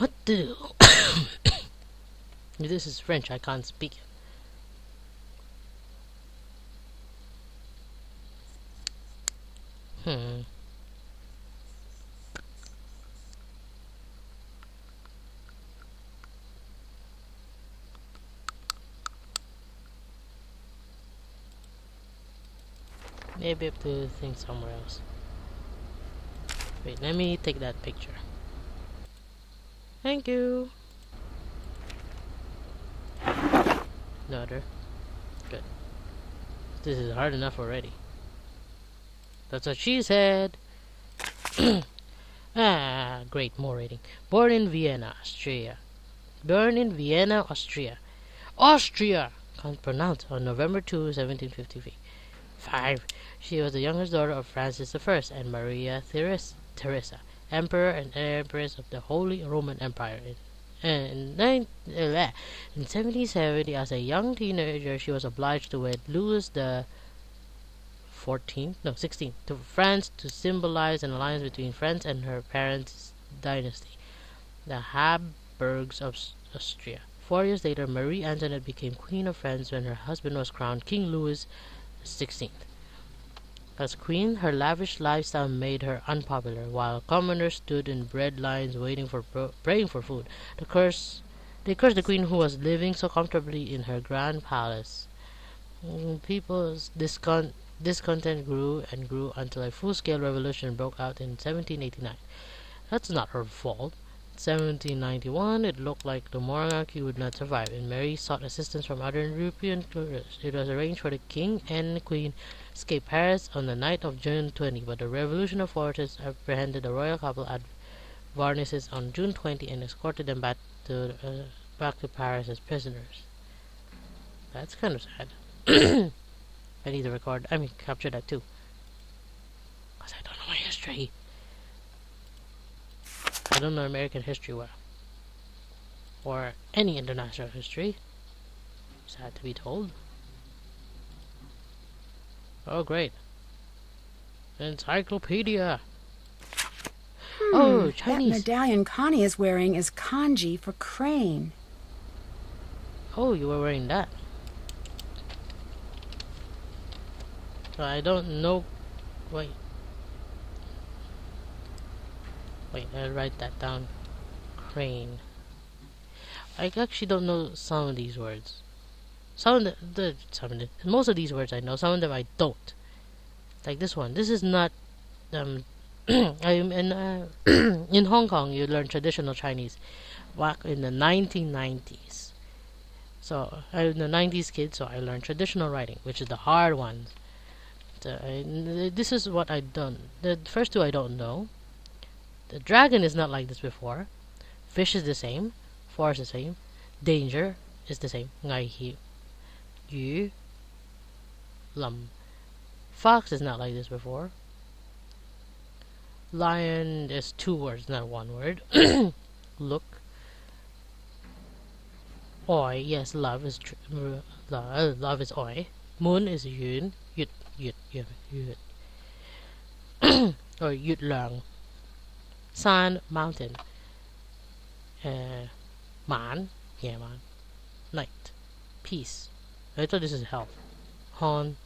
What to do? This is French, I can't speak it. Maybe I have to think somewhere else. Wait, let me take that picture. Thank you. Another. Good. This is hard enough already. That's what she said. Great, more rating. Born in Vienna, Austria. Austria! Can't pronounce. On November 2, 1755. She was the youngest daughter of Francis I and Maria Theresa, Emperor and Empress of the Holy Roman Empire. In 1770, as a young teenager, she was obliged to wed Louis the 16th to France to symbolize an alliance between France and her parents' dynasty, the Habsburgs of Austria. 4 years later, Marie Antoinette became Queen of France when her husband was crowned King Louis XVI. As queen, her lavish lifestyle made her unpopular. While commoners stood in bread lines praying for food, they cursed the queen who was living so comfortably in her grand palace. People's discontent grew and grew until a full-scale revolution broke out in 1789. That's not her fault. In 1791, it looked like the monarchy would not survive, and Mary sought assistance from other European rulers. It was arranged for the king and queen to escape Paris on the night of June 20, but the Revolution of Forces apprehended the royal couple at Varnices on June 20 and escorted them back to Paris as prisoners. That's kind of sad. I need to capture that too, because I don't know my history. I don't know American history well, or any international history. Sad to be told. Oh, great. Encyclopedia. Oh, Chinese. That medallion Connie is wearing is kanji for crane. Oh, you were wearing that. I don't know. Wait, I'll write that down. Crane. I actually don't know some of these words. Most of these words I know. Some of them I don't. Like this one. This is not. I'm in Hong Kong. You learn traditional Chinese back in the 1990s. So I'm the 90s kid. So I learned traditional writing, which is the hard ones. This is what I done. The first two I don't know. The dragon is not like this before. Fish is the same. Forest is the same. Danger is the same. Ngai hi. Yu. Lam. Fox is not like this before. Lion is 2 words, not 1 word. Look. Oi, yes, love is love is oi. Moon is yun. Yut. Or yut lang. Sun, mountain. Man. Night. Peace. I thought this is health. Hon.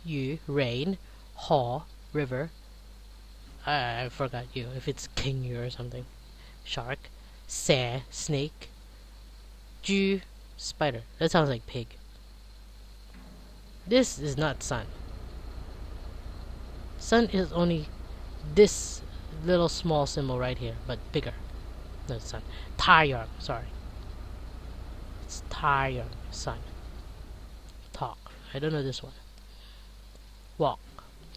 Yu. Rain. Haw. River. I forgot you. If it's king you or something. Shark. Se. Snake. Ju. Spider. That sounds like pig. This is not sun. Sun is only this little small symbol right here, but bigger. No, sun. Taeyang, sorry. It's Taeyang, sun. Talk. I don't know this one. Walk.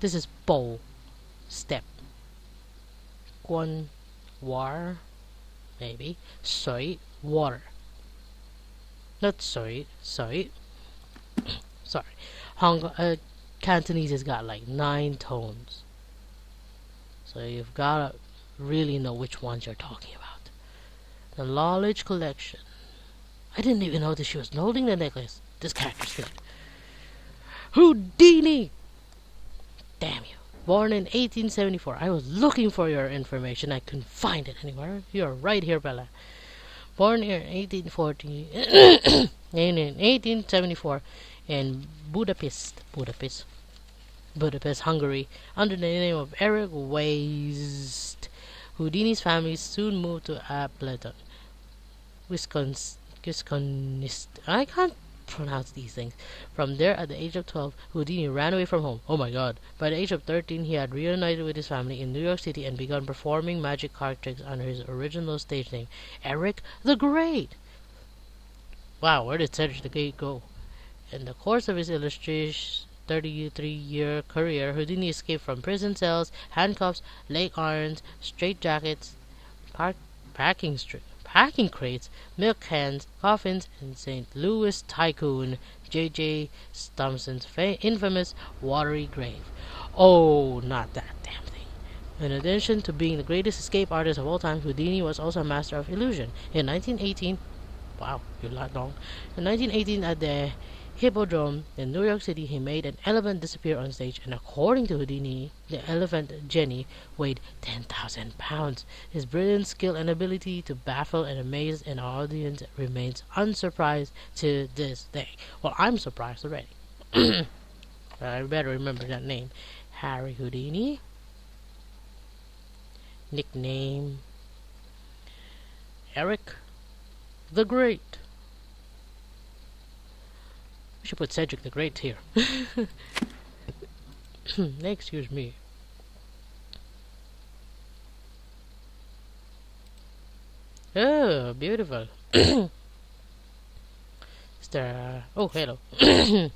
This is bow. Step. Guan. War. Maybe. Soi. Water. Not soi. Sorry. Cantonese has got like 9 tones. So you've gotta really know which ones you're talking about. The knowledge collection. I didn't even notice she was holding the necklace. This character's good. Houdini! Damn you. Born in 1874. I was looking for your information. I couldn't find it anywhere. You're right here, Bella. Born in 1840, in 1874 in Budapest, Hungary, under the name of Eric Weist. Houdini's family soon moved to Appleton, Wisconsin. I can't pronounce these things. From there, at the age of 12, Houdini ran away from home. Oh my god. By the age of 13, he had reunited with his family in New York City and begun performing magic card tricks under his original stage name, Eric the Great. Wow, where did Cedric the Great go? In the course of his illustrious 33-year career, Houdini escaped from prison cells, handcuffs, leg irons, straitjackets, park, packing crates, milk cans, coffins, and St. Louis tycoon J.J. Thompson's infamous watery grave. Oh, not that damn thing. In addition to being the greatest escape artist of all time, Houdini was also a master of illusion. In 1918, wow, you're not long. In 1918, at the Hippodrome in New York City, he made an elephant disappear on stage, and according to Houdini, the elephant Jenny weighed 10,000 pounds. His brilliant skill and ability to baffle and amaze an audience remains unsurprised to this day. Well, I'm surprised already. I better remember that name. Harry Houdini. Nickname Eric the Great. We should put Cedric the Great here. Excuse me. Oh, beautiful. Is there... Oh, hello. The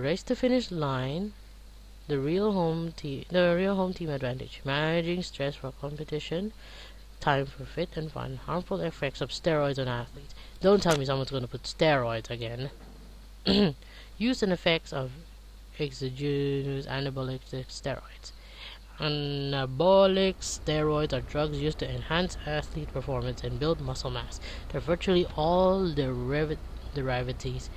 race to finish line. The real home team advantage. Managing stress for competition. Time for fit and fun. Harmful effects of steroids on athletes. Don't tell me someone's going to put steroids again. Use and effects of exogenous anabolic steroids. Anabolic steroids are drugs used to enhance athlete performance and build muscle mass. They're virtually all derivatives.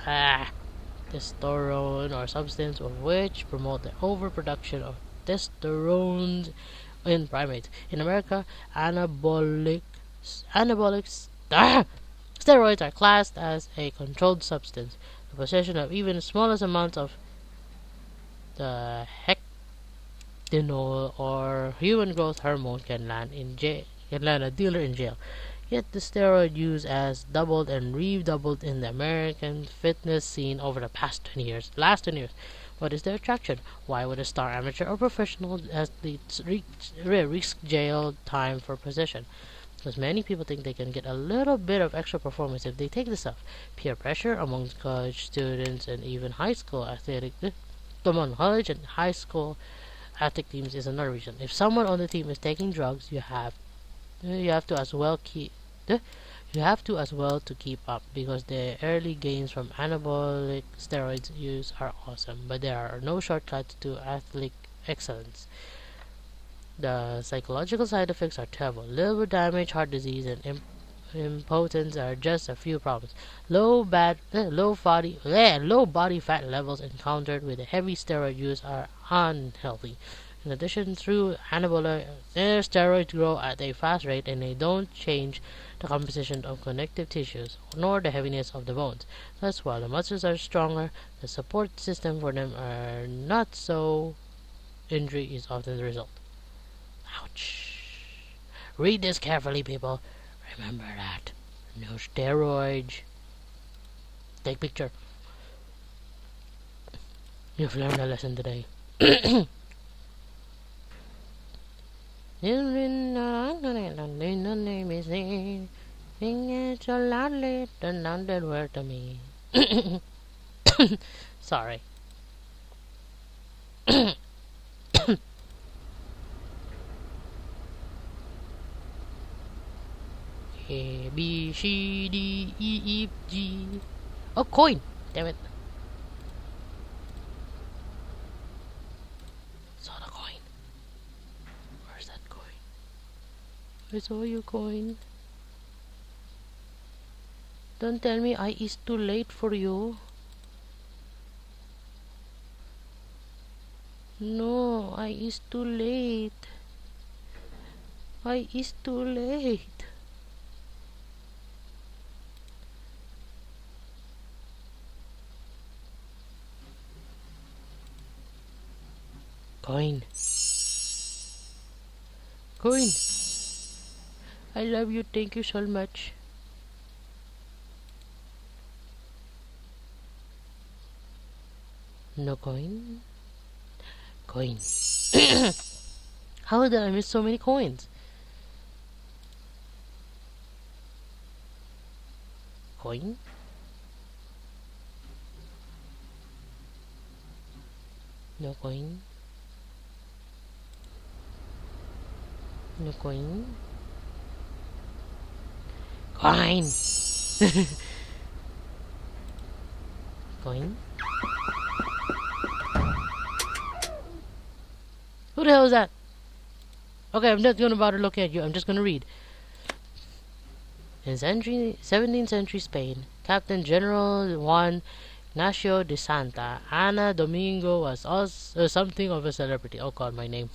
Testosterone or substance of which promote the overproduction of testosterone in primates. In America, anabolic steroids are classed as a controlled substance. The possession of even the smallest amounts of the hectinol or human growth hormone can land a dealer in jail. Yet the steroid use has doubled and redoubled in the American fitness scene over the last 10 years. What is their attraction? Why would a star amateur or professional athlete risk jail time for possession? Because many people think they can get a little bit of extra performance if they take this stuff. Peer pressure among college students and even college and high school athletic teams is another reason. If someone on the team is taking drugs, you have to as well to keep up, because the early gains from anabolic steroids use are awesome, but there are no shortcuts to athletic excellence. The psychological side effects are terrible. Liver damage, heart disease, and impotence are just a few problems. Low body fat levels encountered with the heavy steroid use are unhealthy. In addition, through anabolic steroids grow at a fast rate, and they don't change the composition of connective tissues nor the heaviness of the bones. Thus, while the muscles are stronger, the support system for them are not, so injury is often the result. Ouch. Read this carefully, people. Remember that. No steroids. Take picture. You've learned a lesson today. It's a lot later than that word to me. Sorry. A, B, C, D, E, F, G. Oh, coin! Damn it. Saw the coin. Where's that coin? I saw your coin. Don't tell me I is too late for you. No, I is too late. Why is too late? Coin. Coin. I love you. Thank you so much. No coin. Coin. How did I miss so many coins? Coin. No coin. No coin. Coin. Coin. Who the hell is that? Okay, I'm not gonna bother looking at you. I'm just gonna read. In 17th century Spain, Captain General Juan Ignacio de Santa Ana Domingo was also something of a celebrity. Oh god, my name.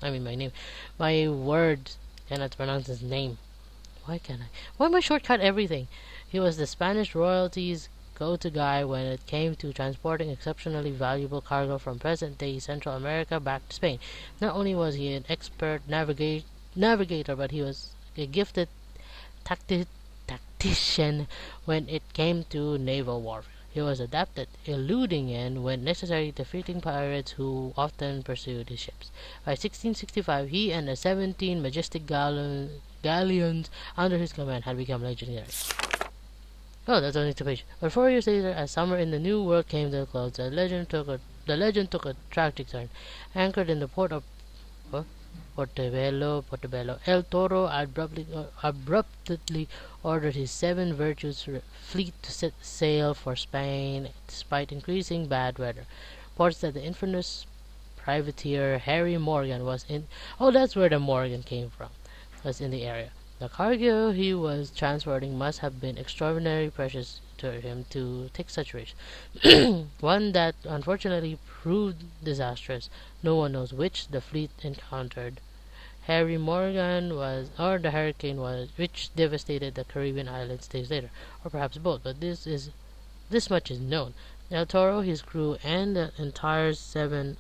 My name. My words cannot pronounce his name. Why can't I? Why am I shortcut everything? He was the Spanish royalty's go-to guy when it came to transporting exceptionally valuable cargo from present-day Central America back to Spain. Not only was he an expert navigator, but he was a gifted tactician when it came to naval warfare. He was adept at eluding and, when necessary, defeating pirates who often pursued his ships. By 1665, he and the 17 majestic galleons under his command had become legendary. Oh, that's only 2 pages. But 4 years later, as summer in the New World came to a close, the legend took a tragic turn. Anchored in the port of Portobello, El Toro abruptly ordered his 7 virtuous fleet to set sail for Spain despite increasing bad weather. Reports that the infamous privateer Harry Morgan was in... Oh, that's where the Morgan came from. Was in the area. The cargo he was transporting must have been extraordinarily precious to him to take such risks. One that unfortunately proved disastrous. No one knows which the fleet encountered. Harry Morgan was, or the hurricane was, which devastated the Caribbean islands days later, or perhaps both. But this much is known: El Toro, his crew, and the entire seven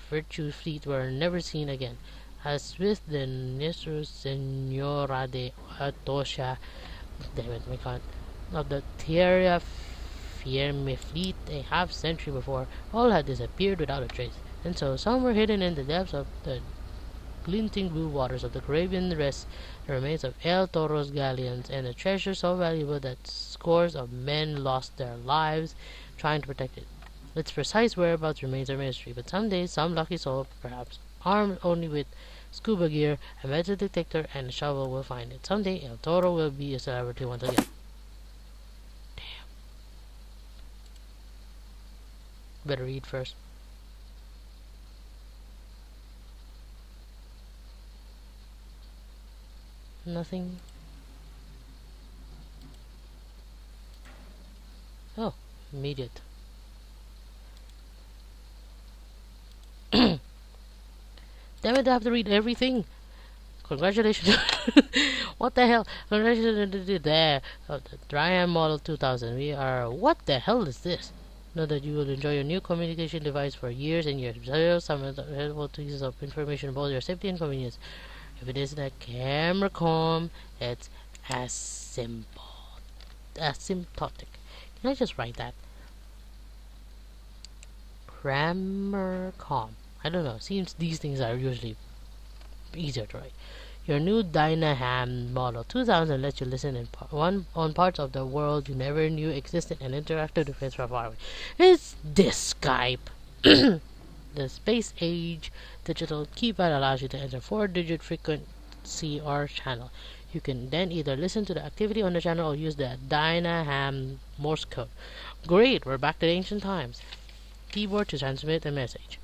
virtue fleet were never seen again. As with the Nuestra Senora de Atocha, of the Tierra Firme fleet a half-century before, all had disappeared without a trace. And so, somewhere hidden in the depths of the glinting blue waters of the Caribbean rest the remains of El Toro's galleons, and a treasure so valuable that scores of men lost their lives trying to protect it. Its precise whereabouts remains a mystery, but someday some lucky soul, perhaps armed only with scuba gear, a metal detector, and a shovel, will find it. Someday El Toro will be a celebrity once again. Damn. Better read first. Nothing. Oh, immediate. Damn it, I have to read everything. Congratulations. What the hell? Congratulations there. Oh, the Dryam Model 2000. We are... What the hell is this? Know that you will enjoy your new communication device for years and years. Besides some helpful pieces of information about your safety and convenience. If it isn't a camera com, it's asymptotic. Can I just write that? Grammar com. I don't know. Seems these things are usually easier to write. Your new Dynaham Model 2000 lets you listen on parts of the world you never knew existed and interact with friends from far away. It's this Skype. The space age digital keypad allows you to enter 4-digit frequency or channel. You can then either listen to the activity on the channel or use the Dynaham Morse code. Great, we're back to the ancient times. Keyboard to transmit a message.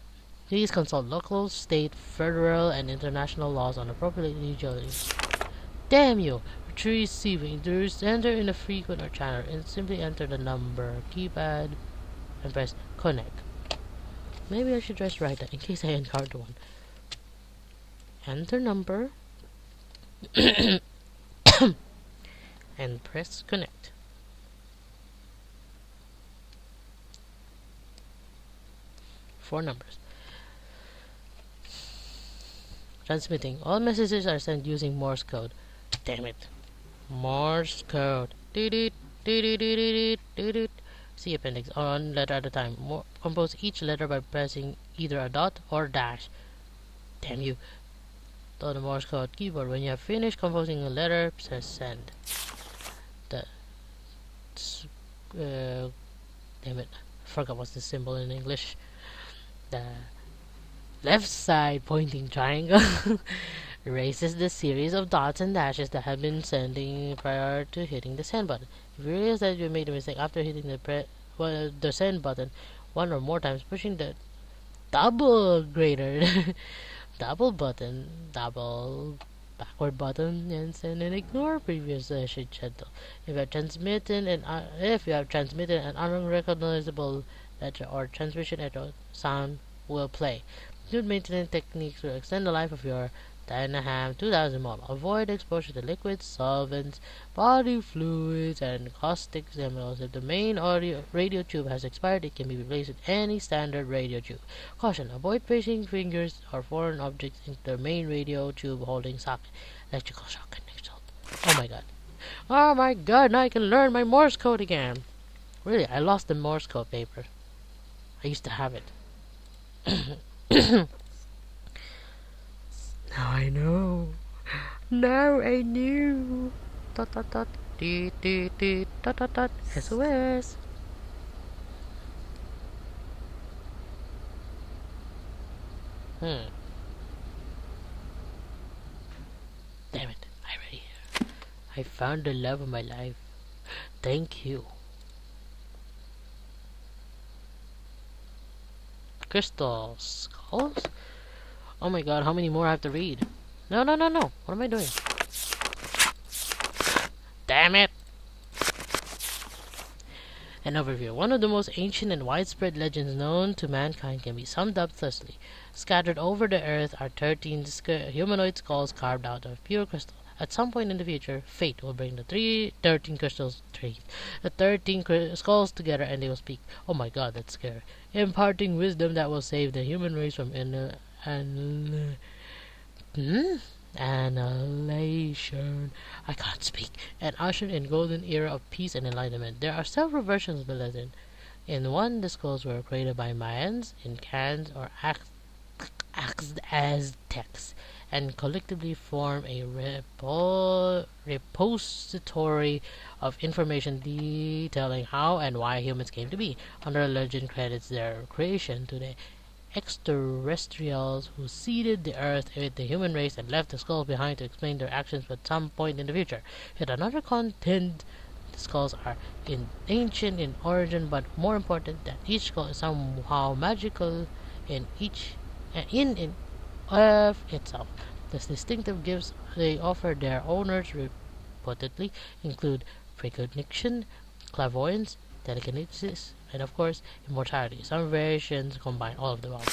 Please consult local, state, federal, and international laws on appropriate utilities. Damn you! Receiving. To enter in a frequent or channel, and simply enter the number, keypad, and press connect. Maybe I should just write that in case I encounter one. enter number, and press connect. Four numbers. Transmitting. All messages are sent using Morse code. Damn it. Morse code. See appendix. One letter at a time. Compose each letter by pressing either a dot or dash. Damn you. To the Morse code keyboard. When you have finished composing a letter, press send. Damn it. I forgot what's the symbol in English. The left side pointing triangle erases the series of dots and dashes that have been sending prior to hitting the send button. If you realize that you made a mistake after hitting the send button one or more times, pushing the double double backward button and send and ignore previous session schedule. If you have transmitted an unrecognizable letter or transmission error, sound will play. Good maintenance techniques will extend the life of your Dynaham 2000 model. Avoid exposure to liquids, solvents, body fluids, and caustic chemicals. If the main radio tube has expired, it can be replaced with any standard radio tube. Caution: avoid placing fingers or foreign objects into the main radio tube holding socket. Electrical shock can result. Oh my god. Oh my god, now I can learn my Morse code again. Really, I lost the Morse code paper. I used to have it. Now I know. Now I knew. Dot dot dot. Dot dot dot. SOS. Damn it. I read here. I found the love of my life. Thank you. Crystal skulls? Oh my god, how many more I have to read? No. What am I doing? Damn it! An overview. One of the most ancient and widespread legends known to mankind can be summed up thusly. Scattered over the earth are 13 humanoid skulls carved out of pure crystal. At some point in the future, fate will bring the 13 skulls together and they will speak. Oh my god, that's scary. Imparting wisdom that will save the human race from annihilation. I can't speak. And ushered in golden era of peace and enlightenment. There are several versions of the legend. In one, the skulls were created by Mayans, Incans, or Aztecs, and collectively form a repository of information detailing how and why humans came to be. Another legend credits their creation to the extraterrestrials who seeded the earth with the human race and left the skulls behind to explain their actions at some point in the future. Yet another contend the skulls are ancient in origin, but more important that each skull is somehow magical in of itself. The distinctive gifts they offer their owners reportedly include precognition, clairvoyance, telekinesis, and of course, immortality. Some variations combine all of the above.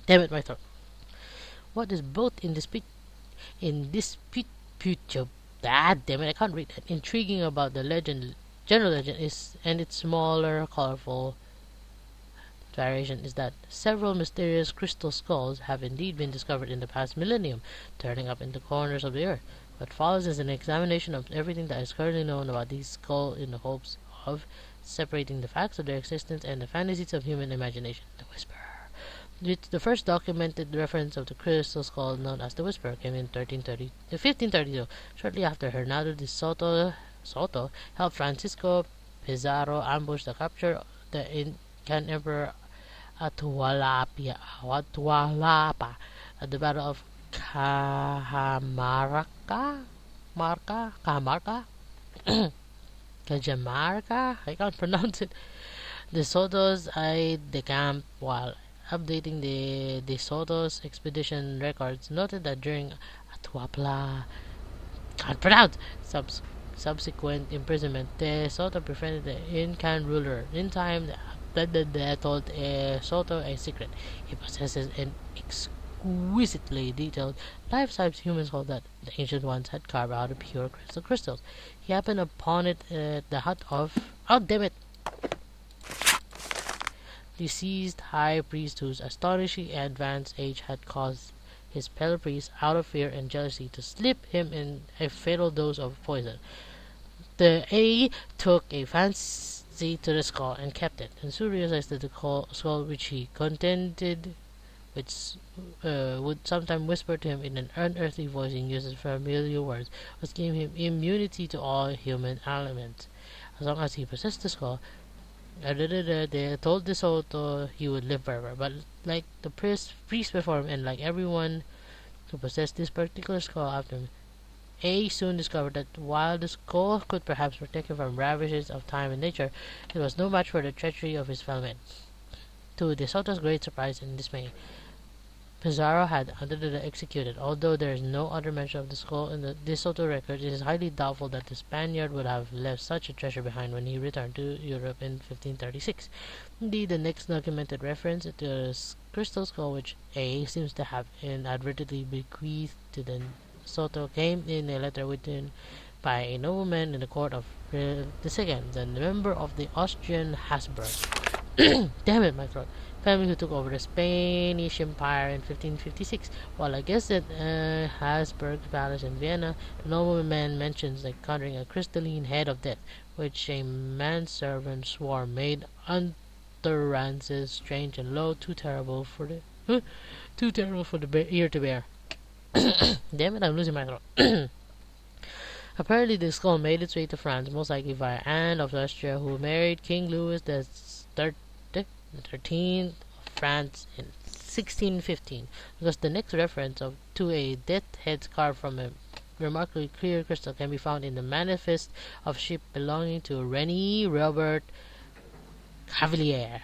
Damn it, my throat. What is both damn it, I can't read that. Intriguing about the general legend is, and its smaller, colorful variation is that several mysterious crystal skulls have indeed been discovered in the past millennium, turning up in the corners of the earth. What follows is an examination of everything that is currently known about these skulls in the hopes of separating the facts of their existence and the fantasies of human imagination. The Whisperer. The first documented reference of the crystal skull known as the Whisperer came in 1532, shortly after Hernando de Soto helped Francisco Pizarro ambush the capture the Incan Emperor Atahualpa at the Battle of Cajamarca? I can't pronounce it. De Soto's eyed the camp while updating the De Soto's expedition records, noted that during Atahualpa can't pronounce subsequent imprisonment, De Soto befriended the Incan ruler. In time, told Soto a secret. He possesses an exquisitely detailed, life-size human skull that the ancient ones had carved out of pure crystals. He happened upon it at the hut of... Oh, damn it! Deceased high priest whose astonishing advanced age had caused his fellow priests, out of fear and jealousy, to slip him in a fatal dose of poison. The A took a fancy to the skull and kept it, and soon realized that the skull which he contended which would sometimes whisper to him in an unearthly voice and uses familiar words, was giving him immunity to all human elements. As long as he possessed the skull, they told De Soto he would live forever. But like the priest before him, and like everyone who possessed this particular skull after him, A soon discovered that while the skull could perhaps protect him from ravages of time and nature, it was no match for the treachery of his fellow men. To De Soto's great surprise and dismay, Pizarro had undoubtedly executed. Although there is no other mention of the skull in the De Soto record, it is highly doubtful that the Spaniard would have left such a treasure behind when he returned to Europe in 1536. Indeed, the next documented reference to the crystal skull which A seems to have inadvertently bequeathed to the Soto came in a letter written by a nobleman in the court of Philip II, the member of the Austrian Habsburg. Damn it, my throat. Family who took over the Spanish Empire in 1556. While I guess at Habsburg Palace in Vienna, the nobleman mentions encountering a crystalline head of death, which a manservant swore made utterances strange and low, too terrible for the ear to bear. Damn it, I'm losing my throat. Apparently, the skull made its way to France, most likely via Anne of Austria, who married King Louis the 13th of France in 1615, because the next reference to a death head carved from a remarkably clear crystal can be found in the manifest of ship belonging to René Robert Cavelier,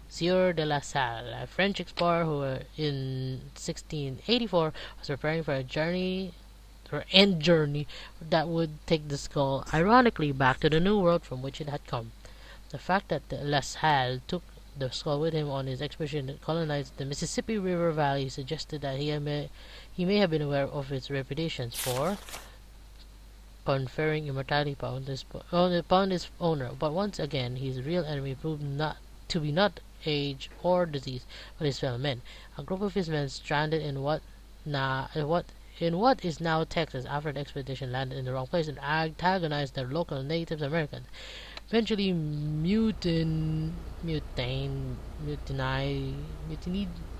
Sieur de la Salle, a French explorer who in 1684 was preparing for a journey that would take the skull, ironically, back to the New World from which it had come. The fact that La Salle took the skull with him on his expedition to colonize the Mississippi River Valley suggested that he may have been aware of its reputations for conferring immortality upon his owner. But once again, his real enemy proved not to be not age or disease, but his fellow men. A group of his men stranded in what is now Texas after the expedition landed in the wrong place and antagonized the local Native Americans. Eventually mutinied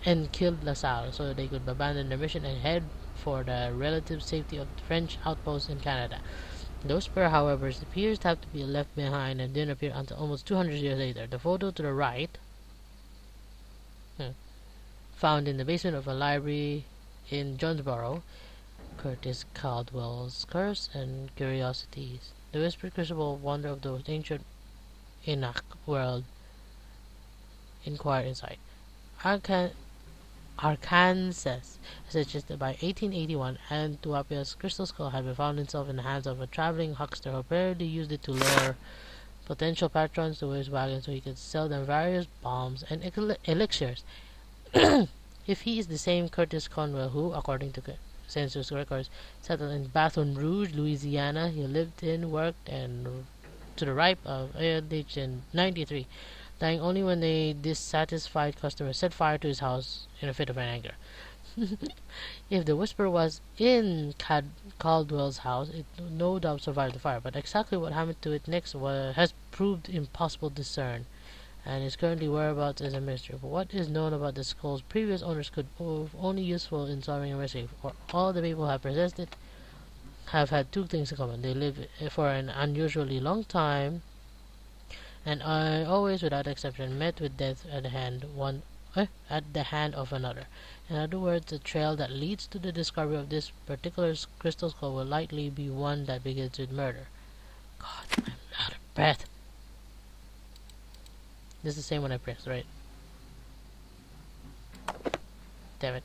and killed La Salle so they could abandon their mission and head for the relative safety of the French outposts in Canada. Those pair, however, appears to have to be left behind and didn't appear until almost 200 years later. The photo to the right, found in the basement of a library in Jonesboro, Curtis Caldwell's Curse and Curiosities. The whispered crucible wonder of the ancient Enoch world. Inquire inside. Arkansas suggested by 1881, Antuapia's crystal skull had been found itself in the hands of a traveling huckster who apparently used it to lure potential patrons to his wagon so he could sell them various bombs and elixirs. If he is the same Curtis Conwell who, according to census records, settled in Baton Rouge, Louisiana, he lived in, worked, and to the ripe of age in 93, dying only when a dissatisfied customer set fire to his house in a fit of anger. If the whisper was in Caldwell's house, it no doubt survived the fire, but exactly what happened to it next has proved impossible to discern, and its currently whereabouts is a mystery. But what is known about the skull's previous owners could prove only useful in solving a mystery, for all the people who have possessed it have had two things in common. They live for an unusually long time, and always, without exception, met with death at the hand of another. In other words, the trail that leads to the discovery of this particular crystal skull will likely be one that begins with murder. God, I'm out of breath. This is the same one I pressed, right? Damn it.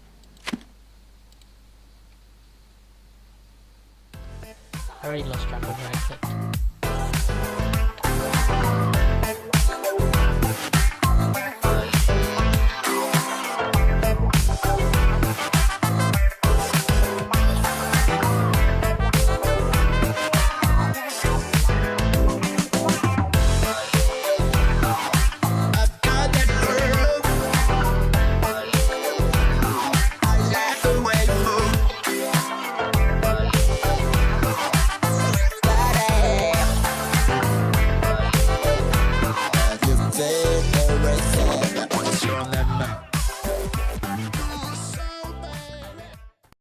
I already lost track of where I clicked.